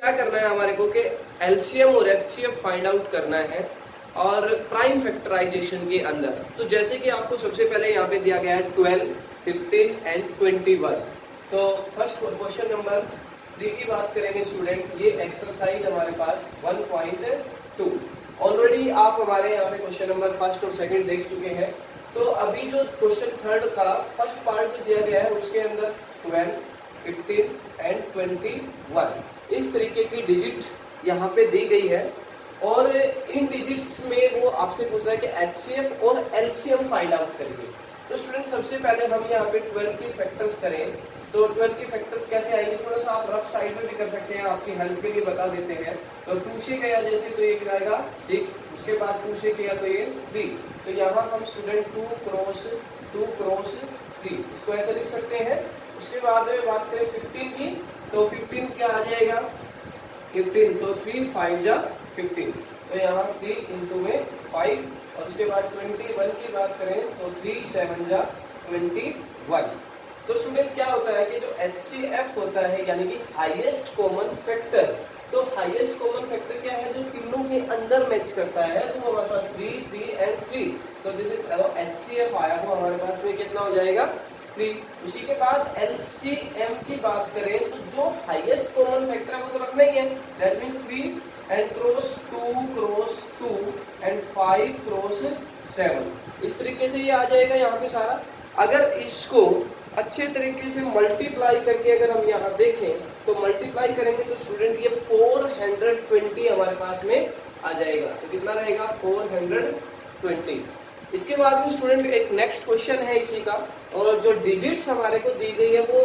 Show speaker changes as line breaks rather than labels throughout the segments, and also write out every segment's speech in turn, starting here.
क्या करना है हमारे को कि एलसीएम और एचसीएफ फाइंड आउट करना है और प्राइम फैक्टराइजेशन के अंदर। तो जैसे कि आपको सबसे पहले यहाँ पे दिया गया है 12, 15 एंड 21। तो फर्स्ट क्वेश्चन नंबर 3 की बात करेंगे स्टूडेंट। ये एक्सरसाइज हमारे पास 1.2 ऑलरेडी आप हमारे यहाँ पे क्वेश्चन नंबर फर्स्ट और सेकंड देख चुके हैं। तो अभी जो क्वेश्चन थर्ड का फर्स्ट पार्ट जो दिया गया है उसके अंदर 12, 15 एंड 21 इस तरीके की डिजिट यहाँ पे दी गई है और इन डिजिट्स में वो आपसे पूछ रहा है कि एचसीएफ और एलसीएम फाइंड आउट करिए। तो स्टूडेंट सबसे पहले हम यहाँ पे 12 के फैक्टर्स करें। तो 12 के फैक्टर्स कैसे आएंगे, थोड़ा सा आप रफ साइड में भी कर सकते हैं, आपकी हेल्प के लिए बता देते हैं। तो 2 से गया जैसे तो ये आएगा 6, उसके बाद 2 से गया तो ये 3। तो यहाँ हम स्टूडेंट 2 क्रॉस 3 इसको ऐसे लिख सकते हैं। उसके बाद में बात करें 15 की, तो 15 क्या आ जाएगा 15, तो 3 5 जा 15, तो यहाँ 3 इंटू में 5। और उसके बाद 21 की बात करें तो 3 7 जा 21। तो स्टूडेंट क्या होता है कि जो HCF होता है यानी कि हाईएस्ट कॉमन फैक्टर, तो हाईएस्ट कॉमन फैक्टर क्या है जो तीनों के अंदर मैच करता है। तो हमारे पास 3 3 एंड 3, तो दिस इज HCF आया वो हमारे पास में कितना हो जाएगा 3। उसी के बाद LCM की बात करें तो जो हाईएस्ट कॉमन फैक्टर है वो तो रखना ही है, that means 3 and cross 2 and 5 cross 7। इस तरीके से ये आ जाएगा यहाँ पे सारा। अगर इसको अच्छे तरीके से मल्टीप्लाई करके अगर हम यहाँ देखें तो मल्टीप्लाई करेंगे तो स्टूडेंट ये 420 हमारे पास में आ जाएगा। तो कितना रहेगा 420। इसके बाद में स्टूडेंट एक नेक्स्ट क्वेश्चन है इसी का, और जो डिजिट्स हमारे को दी गई है वो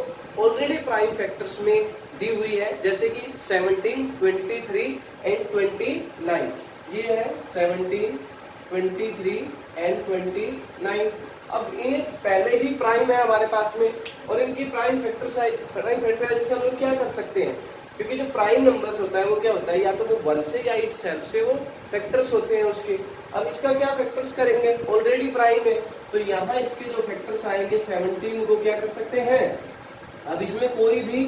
ऑलरेडी प्राइम फैक्टर्स में दी हुई है, जैसे कि 17, 23 एंड 29। ये है 17, 23 एंड 29। अब ये पहले ही प्राइम है हमारे पास में और इनकी प्राइम फैक्टराइजेशन हम लोग क्या कर सकते हैं, क्योंकि जो प्राइम नंबर्स होता है वो क्या होता है या तो वो 1 से या इटसेल्फ से वो फैक्टर्स होते हैं उसके। अब इसका क्या फैक्टर्स करेंगे, ऑलरेडी प्राइम है तो यहाँ इसके जो फैक्टर्स आएंगे 17 को क्या कर सकते हैं। अब इसमें कोई भी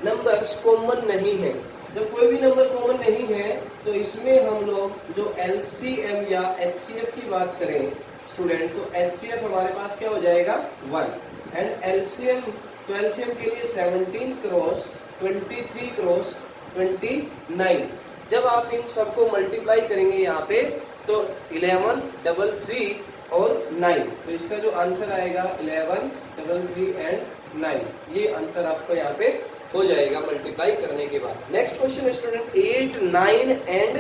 नंबर्स कॉमन नहीं है, जब कोई भी नंबर कॉमन नहीं है तो इसमें हम लोग जो LCM या HCF की बात करें स्टूडेंट, तो HCF हमारे पास क्या हो जाएगा 1 एंड LCM, तो LCM के लिए 17 क्रॉस 23 क्रॉस 29। जब आप इन सबको मल्टीप्लाई करेंगे यहाँ पे तो 11 3 और 9, तो इसका जो आंसर आएगा 11 3 एंड 9, ये आंसर आपको यहाँ पे हो जाएगा मल्टीप्लाई करने के बाद। Next question student 8 9 and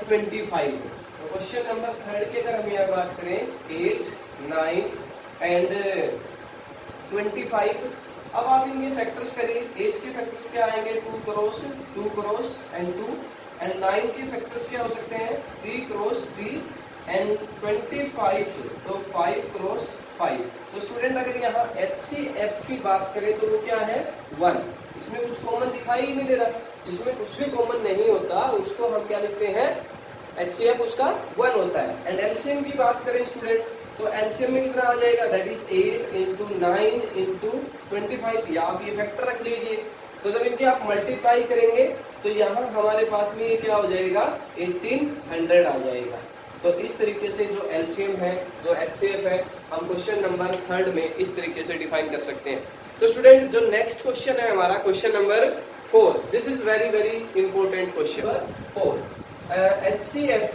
25। तो क्वेश्चन नंबर थर्ड की अगर हम यहाँ बात करें 8 9 एंड 25। अब आप इनके फैक्टर्स करिए। 8 के फैक्टर्स क्या आएंगे 2 क्रॉस एंड 2 एंड 9 के फैक्टर्स क्या हो सकते हैं 3 क्रॉस 3 एंड 25, तो 5 क्रॉस 5। तो स्टूडेंट अगर यहाँ HCF की बात करें तो वो क्या है 1, इसमें कुछ कॉमन दिखाई ही नहीं दे रहा, जिसमें कुछ भी कॉमन नहीं होता उसको हम क्या लिखते हैं HCF उसका 1 होता है। एंड LCM की बात करें स्टूडेंट तो LCM में कितना आ जाएगा, दैट इज 8 इंटू 9 इंटू 25, या आप ये फैक्टर रख लीजिए। तो जब इनके आप मल्टीप्लाई करेंगे तो यहाँ हमारे पास में ये क्या हो जाएगा 1800 आ जाएगा। तो इस तरीके से जो LCM है जो HCF है हम क्वेश्चन नंबर थर्ड में इस तरीके से डिफाइन कर सकते हैं। तो स्टूडेंट जो नेक्स्ट क्वेश्चन है हमारा question number 4, this is very important question 4। HCF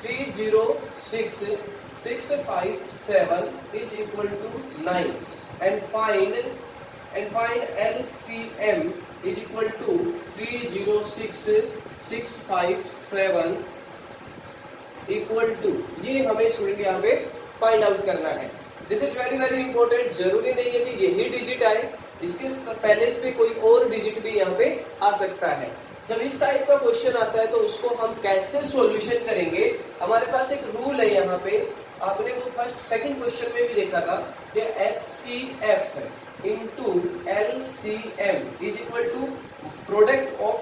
306 657 is equal to 9 and find LCM is equal to 306 657 equal to, ये हमें स्टूडेंट यहाँ पे फाइंड आउट करना है। This is very important. जरूरी नहीं है कि यही डिजिट आए, इसके पहले इस पे कोई और डिजिट भी यहाँ पे आ सकता है। जब इस टाइप का क्वेश्चन आता है तो उसको हम कैसे सॉल्यूशन करेंगे, हमारे पास एक रूल है यहाँ पे, आपने वो फर्स्ट सेकंड क्वेश्चन में भी देखा था कि HCF into LCM is equal to product of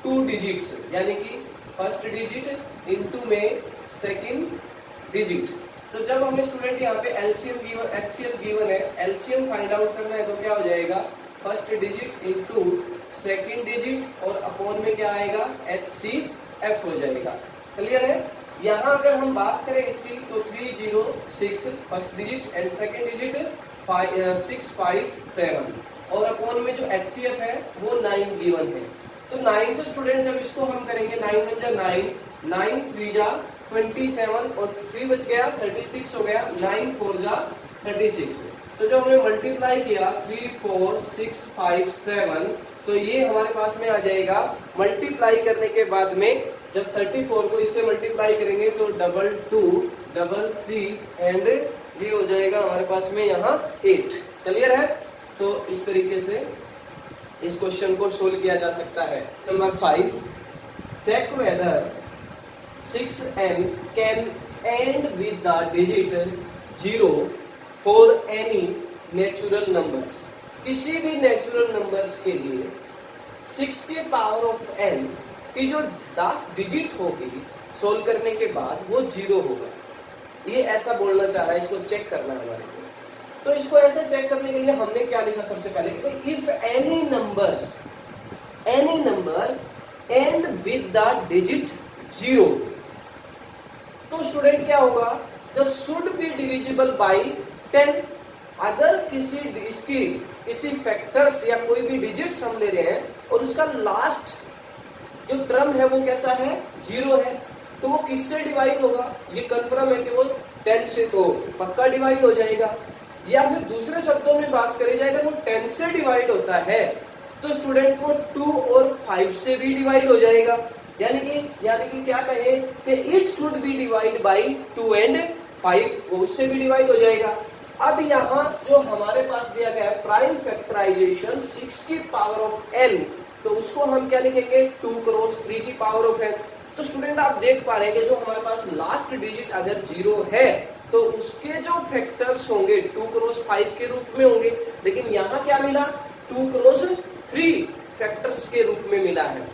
2 digits, यानी कि फर्स्ट डिजिट इंटू में सेकंड डिजिट। तो जब हमें स्टूडेंट यहाँ पे LCM गिवन HCF गिवन है, LCM फाइंड आउट करना है तो क्या हो जाएगा first digit into second digit और अपॉन में क्या आएगा HCF हो जाएगा। क्लियर है। यहाँ अगर हम बात करें इसकी तो 306 first digit and second digit 657 और अपॉन में जो HCF है वो 9 गिवन है। तो 9 से स्टूडेंट जब इसको हम करेंगे 9 1 जा 9, 9 3 जा 27 और 3 बच गया 36 हो गया, 9 4 जा 36। तो जब हमने मल्टीप्लाई किया 3 4 6 5 7 तो ये हमारे पास में आ जाएगा। मल्टीप्लाई करने के बाद में जब 34 को इससे मल्टीप्लाई करेंगे तो 22 3 एंड ये हो जाएगा हमारे पास में यहाँ 8। क्लियर है। तो इस तरीके से इस क्वेश्चन को सोल्व किया जा सकता है। Number 5, check whether 6n can end with the digit 0 for any natural numbers. किसी भी नेचुरल नंबर्स के लिए 6 के पावर ऑफ n की जो लास्ट डिजिट होगी सोल्व करने के बाद वो 0 होगा। ये ऐसा बोलना चाह रहा है, इसको चेक करना है हमारे को। तो इसको ऐसे चेक करने के लिए हमने क्या लिखा सबसे पहले कि if any number and with the digit 0 तो स्टूडेंट क्या होगा, the should be divisible by 10। अगर किसी फैक्टर्स या कोई भी डिजिट्स हम ले रहे हैं और उसका लास्ट जो टर्म है वो कैसा है 0 है तो वो किससे डिवाइड होगा, ये कंफर्म है कि वो 10 से तो पक्का डिवाइड हो जाएगा। या फिर दूसरे शब्दों में बात करी जाए अगर वो 10 से डिवाइड होता है तो स्टूडेंट को 2 और 5 से भी डिवाइड हो जाएगा। यानी कि क्या कहें कि it should be divide by 2 and 5, वो उससे भी डिवाइड हो जाएगा। अब यहाँ जो हमारे पास दिया गया है प्राइम फैक्टराइजेशन 6 की पावर ऑफ n, तो उसको हम क्या लिखेंगे 2 क्रॉस 3 की पावर ऑफ n। तो स्टूडेंट आप देख पा रहे हैं कि जो हमारे पास लास्ट डिजिट अगर 0 है तो उसके जो फैक्टर्स होंगे 2 क्रॉस 5 के रूप में होंगे, लेकिन यहाँ क्या मिला 2 क्रॉस 3 फैक्टर्स के रूप में मिला है।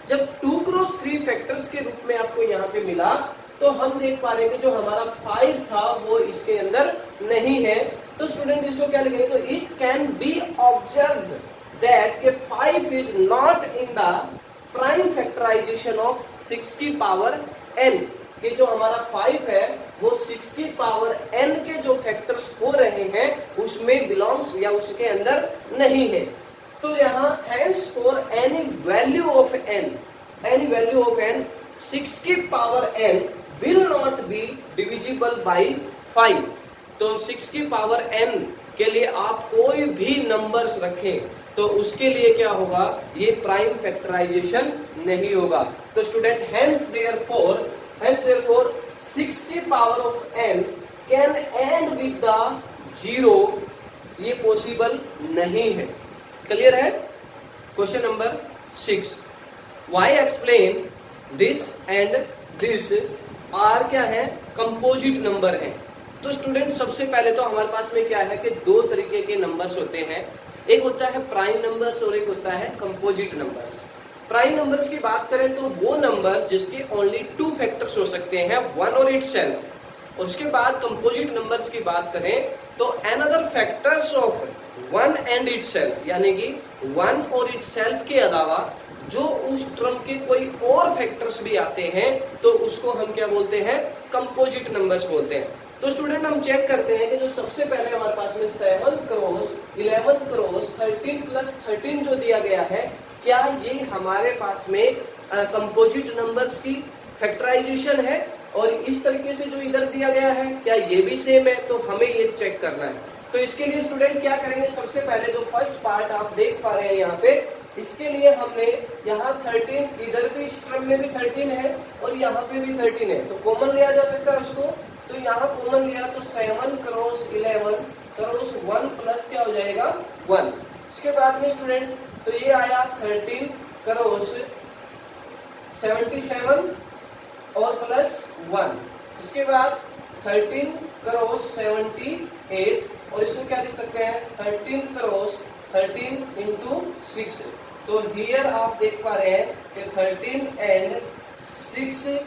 जब 2 क्रॉस 3 फैक्टर्स के रूप में आपको यहाँ पे मिला तो हम देख पा रहे हैं कि जो हमारा 5 था वो इसके अंदर नहीं है। तो स्टूडेंट इसको क्या लिखेंगे, तो it can be observed that के 5 is not in the prime factorization of 6 की पावर n। कि जो हमारा 5 है वो 6 की पावर n के जो फैक्टर्स हो रहे हैं उसमें बिलोंग्स या उसके अंदर नहीं है। तो यहाँ hence for any value of n 6 की power n will not be divisible by 5। तो 6 की पावर n के लिए आप कोई भी नंबर्स रखें तो उसके लिए क्या होगा, ये प्राइम फैक्टराइजेशन नहीं होगा। तो स्टूडेंट हैंस देयरफॉर 6 की power of n can end with the 0, ये पॉसिबल नहीं है। क्लियर है। Question number 6, why explain this and this are क्या है, कंपोजिट नंबर है। तो स्टूडेंट सबसे पहले तो हमारे पास में क्या है कि 2 तरीके के नंबर्स होते हैं, एक होता है प्राइम नंबर्स और एक होता है कंपोजिट नंबर्स। प्राइम नंबर्स की बात करें तो वो नंबर्स जिसके ओनली 2 फैक्टर्स हो सकते हैं, 1 और इटसेल्फ। और उसके बाद कंपोजिट नंबर्स की बात करें तो another factors of 1 and itself, यानी कि 1 और इटसेल्फ के अलावा जो उस टर्म के कोई और फैक्टर्स भी आते हैं तो उसको हम क्या बोलते हैं, कंपोजिट नंबर्स बोलते हैं। तो स्टूडेंट हम चेक करते हैं कि जो सबसे पहले हमारे पास में 7 क्रॉस 11 क्रॉस 13 प्लस 13 जो दिया गया है, क्या ये हमारे पास में कंपोजिट नंबर्स की फैक्टराइजेशन है, और इस तरीके से जो इधर दिया गया है क्या ये भी सेम है, तो हमें ये चेक करना है। तो इसके लिए स्टूडेंट क्या करेंगे, सबसे पहले जो फर्स्ट पार्ट आप देख पा रहे हैं यहाँ पे, इसके लिए हमने यहाँ 13, इधर भी इस टर्म में भी 13 है और यहाँ पे भी 13 है, तो कॉमन लिया जा सकता है उसको। तो यहाँ कॉमन लिया तो 7 क्रॉस 11 क्रॉस 1 प्लस क्या हो जाएगा 1। इसके बाद में स्टूडेंट तो ये आया 13 क्रॉस 77 और प्लस 1। इसके बाद 13 क्रॉस 78 और इसको क्या लिख सकते हैं 13 क्रॉस 13 इंटू 6। तो हियर आप देख पा रहे हैं कि 13 एंड 6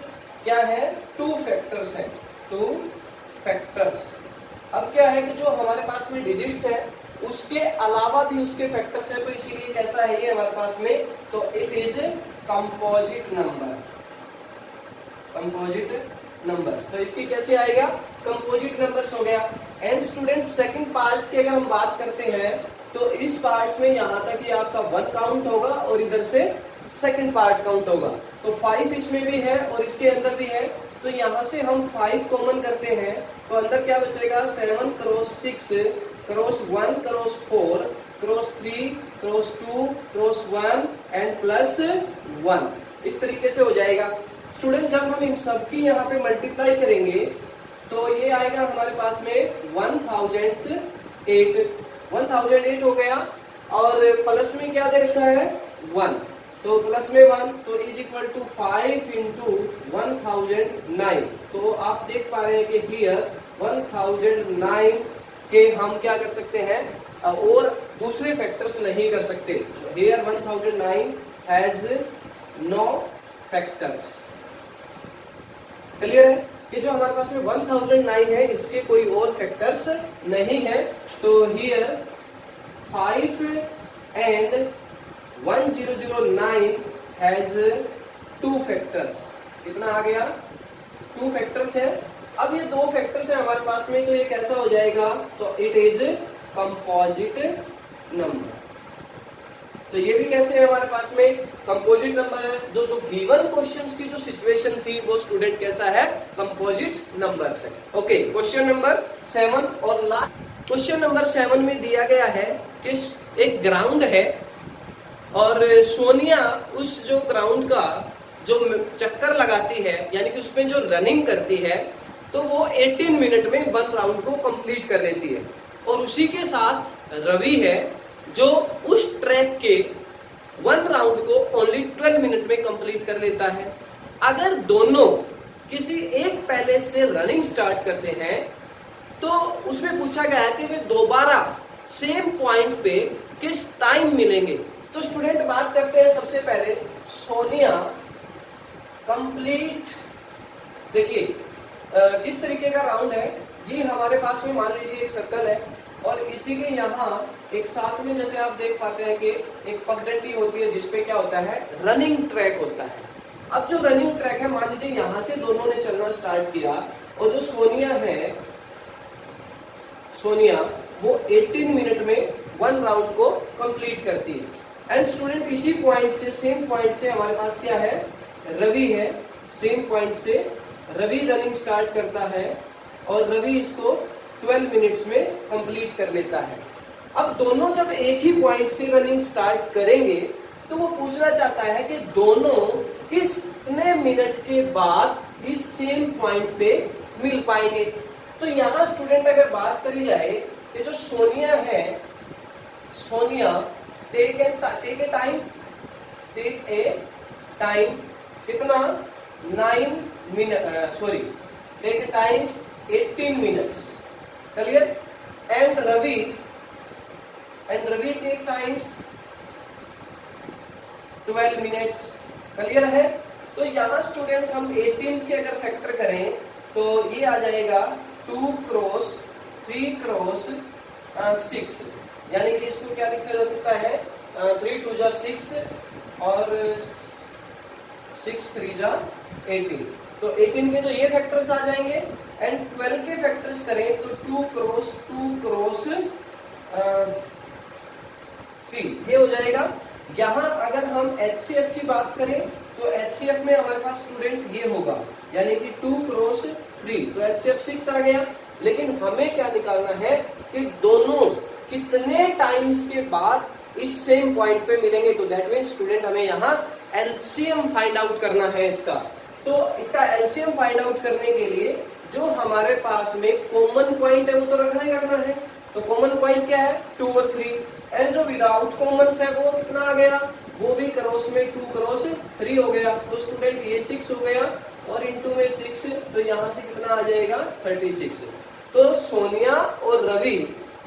क्या है, 2 फैक्टर्स हैं, 2 फैक्टर्स। अब क्या है कि जो हमारे पास में डिजिट्स है उसके अलावा भी उसके फैक्टर्स है, तो इसीलिए कैसा है ये हमारे पास में, तो it is composite number, composite numbers. तो इसकी कैसे आएगा, कंपोजिट नंबर्स हो गया। एंड स्टूडेंट सेकंड पार्ट्स की अगर हम बात करते हैं तो इस पार्ट्स में यहाँ तक कि आपका 1 काउंट होगा और इधर से सेकंड पार्ट काउंट होगा। तो 5 इसमें भी है और इसके अंदर भी है, तो यहाँ से हम 5 कॉमन करते हैं तो अंदर क्या बचेगा, 7 cross 6 cross 1 cross 4 cross 3 cross 2 cross 1 and plus 1, इस तरीके से हो जाएगा। स्टूडेंट जब हम इन सब की यहाँ पे मल्टीप्लाई करेंगे तो ये आएगा हमारे पास में 1008 हो गया, और प्लस में क्या दे रखा है 1, तो प्लस में 1 तो इज इक्वल टू 5 इंटू 1009। तो आप देख पा रहे हैं कि हियर 1009 के हम क्या कर सकते हैं और दूसरे फैक्टर्स नहीं कर सकते। Here 1009 has no factors. Clear है कि जो हमारे पास में 1009 है इसके कोई और फैक्टर्स नहीं है। तो हियर 5 एंड 1009 हैज 2 फैक्टर्स। कितना आ गया, 2 फैक्टर्स है। अब ये 2 फैक्टर्स है हमारे पास में, तो ये कैसा हो जाएगा, तो इट इज कंपोजिट नंबर। तो ये भी कैसे है हमारे पास में कंपोजिट नंबर है। जो गिवन क्वेश्चंस की जो सिचुएशन थी वो स्टूडेंट कैसा है, कंपोजिट नंबर्स है। ओके, क्वेश्चन नंबर 7 और लास्ट क्वेश्चन नंबर 7 में दिया गया है कि एक ग्राउंड है और सोनिया उस जो ग्राउंड का जो चक्कर लगाती है, यानी कि उसमें जो रनिंग करती है, तो वो 18 मिनट में 1 राउंड को कंप्लीट कर लेती है। और उसी के साथ रवि है जो उस ट्रैक के 1 राउंड को ओनली 12 मिनट में कंप्लीट कर लेता है। अगर दोनों किसी एक पहले से रनिंग स्टार्ट करते हैं तो उसमें पूछा गया है कि वे दोबारा सेम पॉइंट पे किस टाइम मिलेंगे। तो स्टूडेंट बात करते हैं सबसे पहले सोनिया कंप्लीट। देखिए किस तरीके का राउंड है, ये हमारे पास में मान लीजिए एक सर्कल है और इसी के यहाँ एक साथ में जैसे आप देख पाते हैं कि एक पगडंडी होती है जिसपे क्या होता है, रनिंग ट्रैक होता है। अब जो रनिंग ट्रैक है, मान लीजिए यहाँ से दोनों ने चलना स्टार्ट किया और जो सोनिया है, सोनिया वो 18 मिनट में 1 राउंड को कंप्लीट करती है। एंड स्टूडेंट इसी पॉइंट से, सेम पॉइंट से हमारे पास क्या है, रवि है। सेम पॉइंट से रवि रनिंग स्टार्ट करता है और रवि इसको 12 मिनट्स में कंप्लीट कर लेता है। अब दोनों जब एक ही पॉइंट से रनिंग स्टार्ट करेंगे तो वो पूछना चाहता है कि दोनों कितने मिनट के बाद इस सेम पॉइंट पे मिल पाएंगे। तो यहाँ स्टूडेंट अगर बात करी जाए कि जो सोनिया है, सोनिया टेक ए टाइम कितना 9 minute, sorry take A times 18 minutes. Clear. And Ravi take times 12 minutes. Clear है। तो यहाँ स्टूडेंट हम 18 के अगर फैक्टर करें तो ये आ जाएगा 2 क्रॉस 3 क्रॉस 6, यानी कि इसको क्या लिखा जा सकता है, 3 2 जा 6 और 6 3 जा 18। तो 18 के तो ये फैक्टर्स आ जाएंगे एंड 12 के फैक्टर्स करें तो 2 क्रॉस 3 ये हो जाएगा। यहाँ अगर हम HCF की बात करें तो HCF में हमारे पास स्टूडेंट ये होगा, यानी कि 2 क्रॉस 3, तो HCF 6 आ गया। लेकिन हमें क्या निकालना है कि दोनों कितने टाइम्स के बाद इस सेम पॉइंट पे मिलेंगे। तो दैट मीन्स स्टूडेंट हमें यहाँ एलसीएम फाइंड आउट करना है इसका। तो इसका एलसीएम फाइंड आउट करने के लिए जो हमारे पास में कॉमन पॉइंट है वो तो रखना ही रखना है। तो कॉमन पॉइंट क्या है, 2 और 3। एंड जो विदाउट कॉमन है वो कितना आ गया, वो भी क्रॉस में 2 क्रॉस 3 हो गया। तो स्टूडेंट ये 6 हो गया और इनटू में 6, तो यहाँ से कितना आ जाएगा 36। तो सोनिया और रवि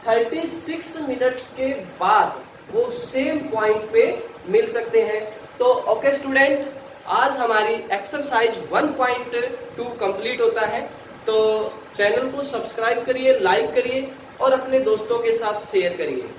36 मिनट्स के बाद वो सेम पॉइंट पे मिल सकते हैं। तो ओके स्टूडेंट, आज हमारी एक्सरसाइज 1.2 कंप्लीट होता है। तो चैनल को सब्सक्राइब करिए, लाइक करिए और अपने दोस्तों के साथ शेयर करिए।